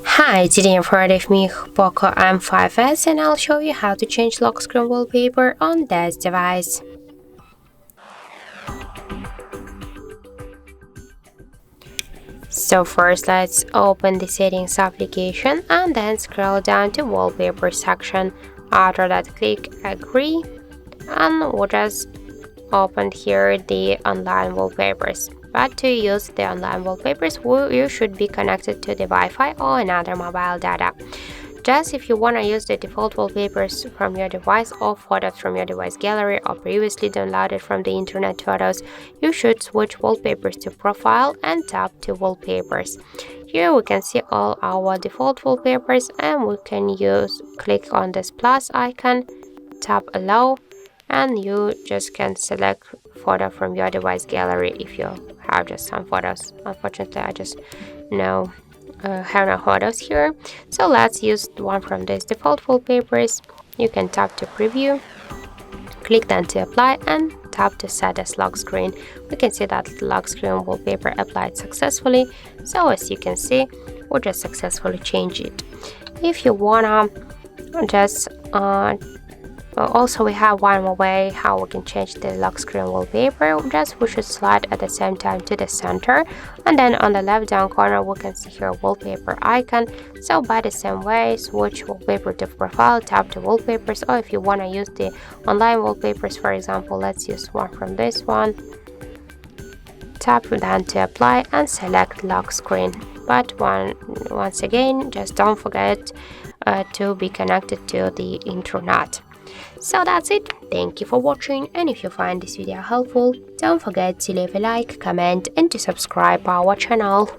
Hi, today in front of me Poco M5s and I'll show you how to change lock screen wallpaper on this device. So first let's open the settings application and then scroll down to wallpaper section. After that click agree and we'll just open here the online wallpapers. But to use the online wallpapers, you should be connected to the Wi-Fi or another mobile data. Just if you want to use the default wallpapers from your device or photos from your device gallery or previously downloaded from the internet photos, you should switch wallpapers to profile and tap to wallpapers. Here we can see all our default wallpapers and we can click on this plus icon, tap allow, and you just can select photo from your device gallery if you have just some photos. Unfortunately, I just have no photos here, so let's use one from these default wallpapers. You can tap to preview, click then to apply, and tap to set as lock screen. We can see that the lock screen wallpaper applied successfully, so as you can see we just successfully change it. If you wanna just also, we have one more way how we can change the lock screen wallpaper. Just we should slide at the same time to the center, and then on the left down corner we can see here wallpaper icon. So by the same way, switch wallpaper to profile, tap to wallpapers, or if you want to use the online wallpapers, for example, let's use one from this one. Tap then to apply and select lock screen. But once again, just don't forget to be connected to the internet. So that's it. Thank you for watching, and if you find this video helpful, don't forget to leave a like, comment and to subscribe our channel.